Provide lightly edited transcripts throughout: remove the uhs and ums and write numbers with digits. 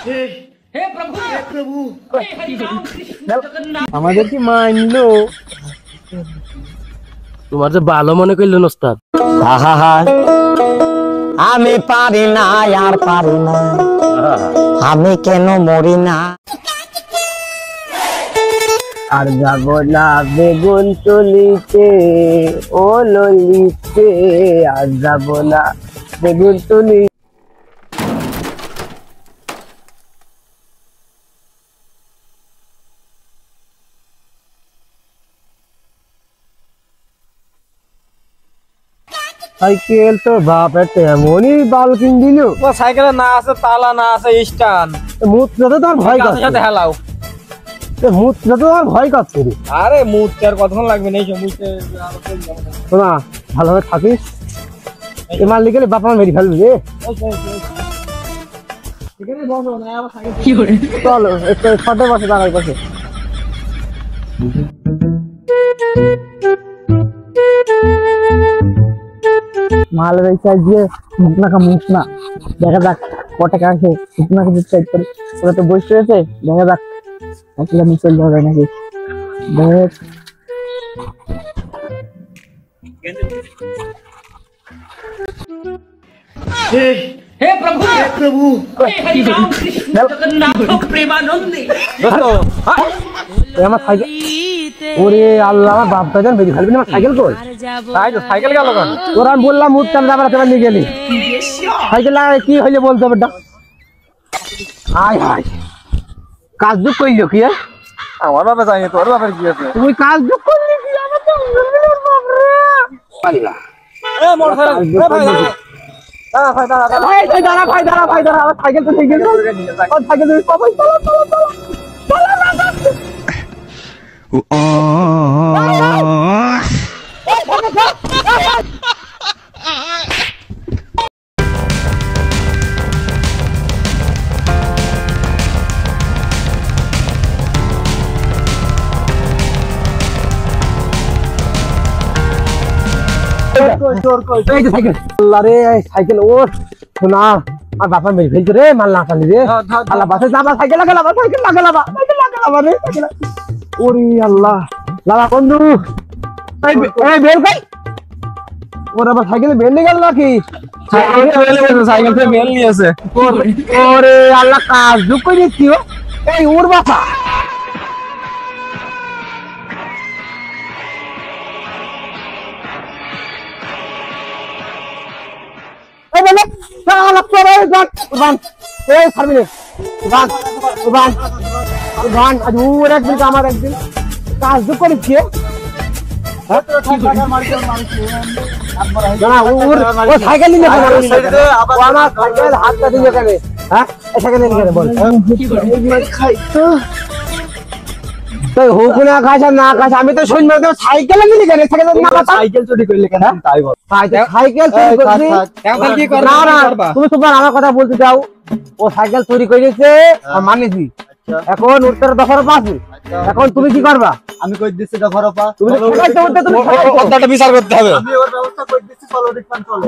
हे प्रभु আমাদের কি মানলো তোমার যে ভালো মনে করলো ওস্তাদ আমি পারি না আর পারি না আমি কেন মরি না আর যাব না বেগুন তুলিতে ও ললিতে আর যাব না বেগুন তুলি সাইকেল তো বাপের তেমনই বাল কিন দিল সাইকেলে না আছে তালা না আছে স্ট্যান্ড মুখ যত তোর ভয় কাছে সাথে হেলাও মুখ যত তোর ভয় কাচ্ছে রে আরে মুতে আর কতক্ষণ লাগবে না এই মুতে শোনা ভালোভাবে থাকিস এ মাল লিখে বাপ মা মেরি ফেলবি রে চলো একটু সাথে বসে দাঁড়াই পাশে মাল রিচার্জ দিয়ে মুখ না দেখা যাক কটা কাছে মুখ না রিচার্জ করে ওরা তো বসে রয়েছে দেখা যাক আসলে আমি চলে যাবে নাকি দেখ हे प्रभु हे राम कृष्ण जगन्नाथ प्रेमानंद আমার সাইকেল ওরে আল্লাহ আমার বাপ দাদা বেরিয়ে ফেলবি না আমার সাইকেল কই তাই তো সাইকেল গেল কেন তোর আমি বললাম মুখ টান যাবার তোমার নিয়ে গেলি সাইকেল কি হইলে বলতে হবে হাই হাই কাজ দুঃখ কইলো কি আমার বাবা জানি তোর বাবার কি আছে তুমি কাজ দুঃখ করলি কি আমার তো আল্লাহ এ মোটরসাইকেল এ ভাই দাঁড়া ভাই দাঁড়া আমার সাইকেল তো ঠিক গেল সাইকেল তুমি পাবো সাইকেল ওর শোনা আর বাপা মেরে ফেলছে রে মাল না পালি রে আল্লাহ বাসে যাবা সাইকেল লাগালাবা রে ওরে আল্লাহ লালা বন্ধু বের ভাই ওর আবার সাইকেলে বের নিয়ে গেল নাকি সাইকেল থেকে বেল নিয়েছে ওরে আল্লাহ কাজ দুঃখ করে দিচ্ছি এই ওর বাপা আমার একদিন কাজ করেছি সাইকেল নিয়ে হাতটা দিয়ে গেলে হ্যাঁ সাইকেল নিয়ে বল হুকুনা খাস আর না খাস আমি তো শুনবো সাইকেল নিয়ে গেলে সাইকেল চুরি করলে কেন তাই বল সাইকেল চুরি করছি না না তুমি তোমার আমার কথা বলতে চাও ও সাইকেল চুরি করেছে মানিছি এখন উত্তর দফার পাশে এখন তুমি কি করবা আমি কই দিচ্ছি দফার পা তুমি কথাটা বিচার করতে হবে আমি ওর ব্যবস্থা কই দিচ্ছি চলো রিফান্ড চলো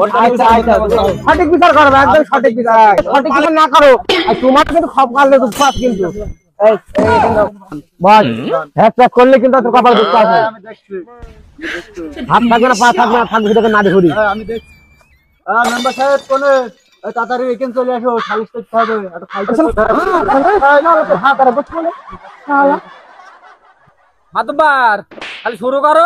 সঠিক বিচার করবে একদম সঠিক বিচার না করো আর তোমার কিন্তু খপ কাটলে তো পাস কিন্তু বল হ্যাঁ করলে কিন্তু তোর কপাল দুঃখ আছে হাত থাকবে না পা থাকবে না থাকবে সেটাকে না দেখুরি আমি দেখছি মেম্বার সাহেব কোন তাড়াতাড়ি এখানে চলে আসো সালিশ করতে হবে একটা মাতবার খালি শুরু করো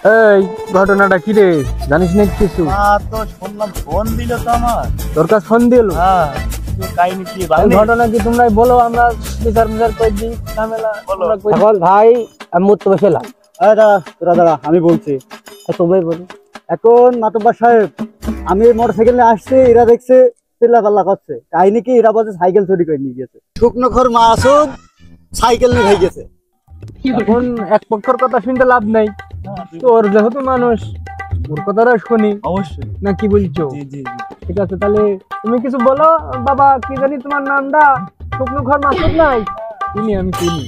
এই ঘটনাটা কি রে জানিস না কিছু তো শুনলাম ফোন দিল তো আমার তোর কাছে ফোন দিল হ্যাঁ কাহিনী কি ঘটনা কি তোমরাই বলো আমরা বিচার করে দিই ঝামেলা এখন ভাই আমি মুত বসেলাম দাদা আমি বলছি তোমরাই বলো এখন মাতব্বর সাহেব আমি মোটরসাইকেল নিয়ে আসছি এরা দেখছে চিল্লাপাল্লা করছে কাহিনী কি এরা বলছে সাইকেল চুরি করে নিয়ে গেছে শুকনো খোর মাসুদ সাইকেল নিয়ে হয়ে গেছে এখন এক পক্ষের কথা শুনতে লাভ নাই তোর যেহেতু মানুষ ওর কথাটা শুনি অবশ্যই না কি বলছো জি জি ঠিক আছে তাহলে তুমি কিছু বলো বাবা কি জানি তোমার নামটা শুকনো ঘর মাসুদ নাই চিনি আমি চিনি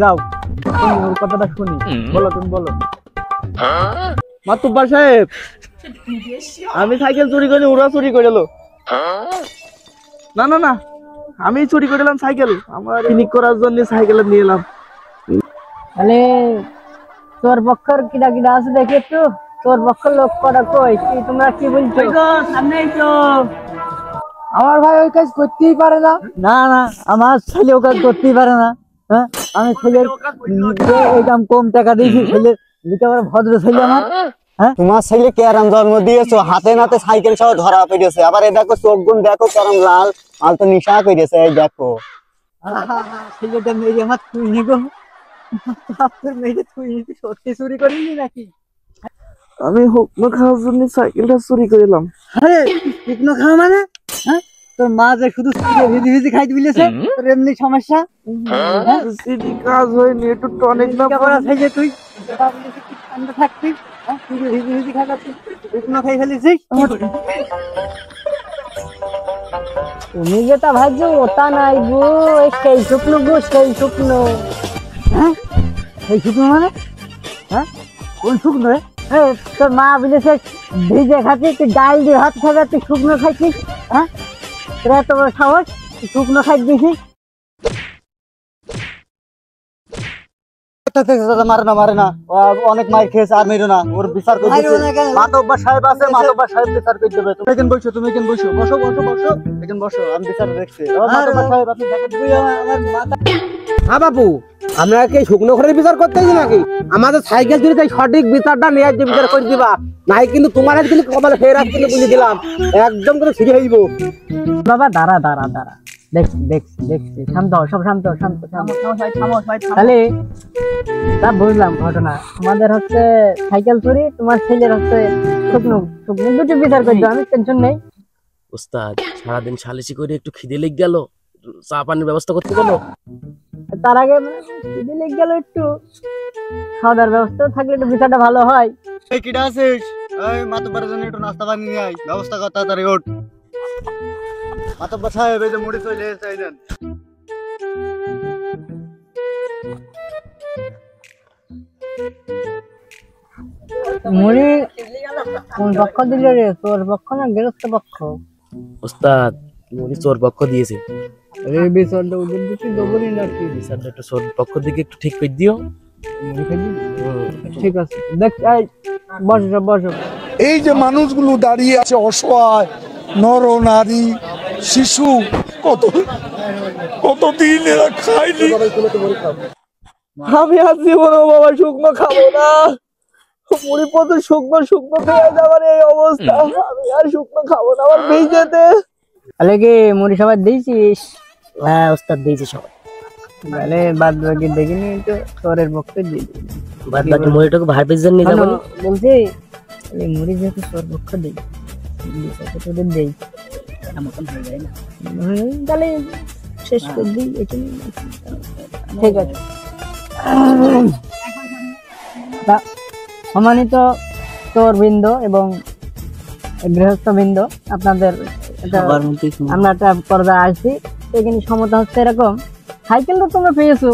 যাও তুমি ওর কথাটা শুনি বলো তুমি বলো মাতব্বর সাহেব আমি সাইকেল চুরি করি ওরা চুরি করে এলো না না না আমি চুরি করলাম সাইকেল, আমার পিকনিক করার জন্য সাইকেল নিয়ে এলাম। তাহলে তোর পক্ষের কিডা কিডা আছে দেখি একটু, তোর পক্ষের লোক কটা কই, কি তোমরা কি বলছো? সামনেই তো আমার ভাই ওই কাজ করতেই পারে না। না না, আমার ছেলে ও কাজ করতেই পারে না। হ্যাঁ, আমি ছেলের এই দাম কম টাকা দিয়েছি, ছেলে একেবারে ভদ্র ছেলে আমার। হ্যাঁ, তোমার ছেলে কেরাম জন্ম দিয়েছো, হাতে নাতে সাইকেল সহ ধরা পড়েছে। আবার এই দেখো চোখ গুণ দেখো কেরাম লাল, মাল তো নিশা করেছে। এই দেখো ছেলেটা মেয়ে আমার তুই নিগো, মেয়েটা তুই সত্যি চুরি করিনি নাকি? আমি হুকনো খাওয়ার জন্য সাইকেলটা চুরি করলাম। আরে শুকনো খাওয়া মানে? হ্যাঁ, তোর মা যে শুধু ভিজি ভিজি খাইতে বলেছে, তোর এমনি সমস্যা? সিটি কাজ হয়নি, একটু টনিক না থেকে তুই ঠান্ডা থাকবি, তুই যে ভিজি ভিজি খাচ্ছিস, শুকনো খাই ফেলেছিস। তুমি যেটা ভাবছো ওটা নাই গো, সেই শুকনো গো, সেই শুকনো। হ্যাঁ, এই শুকনো মানে? হ্যাঁ, কোন শুকনো রে? তোর মা বলেছে ভিজে খাচ্ছিস, তুই ডাল দিয়ে ভাত খাবে, তুই শুকনো খাচ্ছিস। হ্যাঁ, তোরা তো বড় সাহস, তুই শুকনো খাই দিছিস। মারে না মারে না, ও অনেক মার খেয়েছে, আর মেরো না, ওর বিচার করে মাতব্বর সাহেব আছে, মাতব্বর সাহেব বিচার করে দেবে। তুমি এখানে বসো, তুমি এখানে বসো, বসো বসো বসো, এখানে বসো, আমি বিচার দেখছি। মাতব্বর সাহেব আপনি দেখেন, তুই আমার মাথা। হ্যাঁ বাবু, আমরা কি শুকনো ঘরের বিচার করতেছি নাকি? আমাদের সাইকেল চুরি তাই সঠিক বিচারটা নিয়ে যে বিচার করে দিবা, নাই কিন্তু তোমার কিন্তু কপালে ফের আজ কিন্তু বুঝে দিলাম, একদম করে ফিরে হইব। বাবা দাঁড়া দাঁড়া দাঁড়া, দেখছি দেখছি দেখছি, শান্ত হও, সব শান্ত শান্ত শান্ত। তাহলে তা বুঝলাম ঘটনা, তোমাদের হচ্ছে সাইকেল চুরি, তোমার ছেলের হচ্ছে শুকনো শুকনো, দুটো বিচার করছো, আমি টেনশন নেই। ওস্তাদ সারাদিন সালিশি করে একটু খিদে লেগে গেল, চা পানির ব্যবস্থা করতে বলো। তার আগে খিদে লেগে গেল, একটু খাওয়া দাওয়ার ব্যবস্থা থাকলে একটু বিচারটা ভালো হয়। এই কিটা আছিস? এই মাতব্বরের জন্য একটু নাস্তা পানি নিয়ে আয়, ব্যবস্থা কর তাড়াতাড়ি, ওঠ। মাতব্বর সাহেব এই যে মুড়ি চলে এসেছে, এই নেন। মুড়ি কোন পক্ষ দিলে রে, তোর পক্ষ না গৃহস্থ পক্ষ? ওস্তাদ মুড়ি চোর পক্ষ দিয়েছে, এই বিচারটা ওদের দিকে দেবনি নাকি? বিচারটা একটু চোর পক্ষ দিকে একটু ঠিক করে দিও। ঠিক আছে, দেখ, এই বসো বসো। এই যে মানুষগুলো দাঁড়িয়ে আছে অসহায়, নর নারী শিশু, কতদিন এরা খায়নি। আমি আর জীবনে বাবা শুকনো খাবো না, মুড়ি পথ শুকনো শুকনো খেয়ে যাবার এই অবস্থা, আমি আর শুকনো খাবো না, আমার ভিজেতে। তাহলে কি মুড়ি সবাই দিয়েছিস? হ্যাঁ ওস্তাদ দিয়েছে সবাই, তাহলে বাদ বাকি দেখিনি তো তোরের পক্ষে দিয়ে দিবি। বাদ বাকি মুড়িটাকে ভাই পিজ্জা নিয়ে যাবো। বলছি এই মুড়ি যেহেতু তোর পক্ষ দিই, বিচারটা তোদের দেই, মতন হয়ে যায় না? তাহলে শেষ করে দিই, ঠিক আছে। সম্মানিত তোর বৃন্দ এবং গৃহস্থ বৃন্দ, আপনাদের আমরা একটা পর্দায় আসছি, এখানে সমতা হচ্ছে এরকম, সাইকেল তো তোমরা পেয়েছো,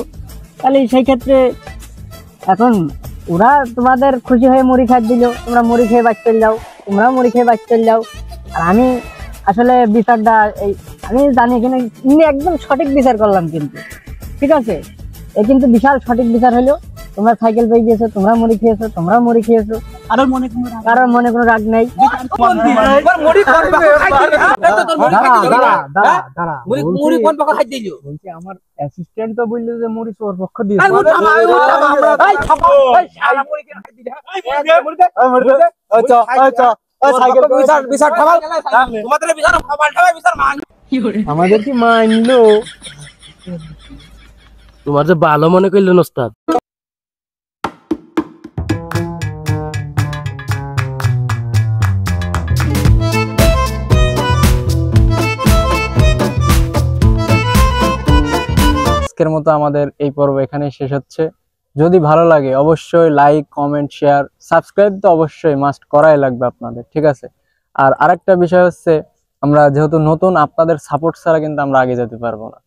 তাহলে সেই ক্ষেত্রে এখন ওরা তোমাদের খুশি হয়ে মুড়ি খাই দিল, তোমরা মুড়ি খেয়ে বাঁচ চলে যাও, তোমরাও মুড়ি খেয়ে বাঁচ চলে যাও। আর আমি আসলে বিচারটা এই আমি জানি কিনা একদম সঠিক বিচার করলাম, কিন্তু ঠিক আছে, এ কিন্তু বিশাল সঠিক বিচার হলো। তোমরা সাইকেল পেয়ে গিয়েছো, তোমরা মুড়ি খেয়েছো, তোমরাও মুড়ি খেয়েছো, কারোর মনে কোনো রাগ নেই। বলছি আমার অ্যাসিস্ট্যান্ট তো বললো যে মুড়ি তোর পক্ষ দিয়ে আমাদের কি মানলো? তোমার যে ভালো মনে করলেন ওস্তাদ। আজকের মতো আমাদের এই পর্ব এখানে শেষ হচ্ছে। যদি ভালো লাগে অবশ্যই লাইক, কমেন্ট, শেয়ার, সাবস্ক্রাইব তো অবশ্যই মাস্ট করাই লাগবে আপনাদের, ঠিক আছে? আর আরেকটা বিষয় হচ্ছে, আমরা যেহেতু নতুন, আপনাদের সাপোর্ট ছাড়া কিন্তু আমরা আগে যেতে পারবো না।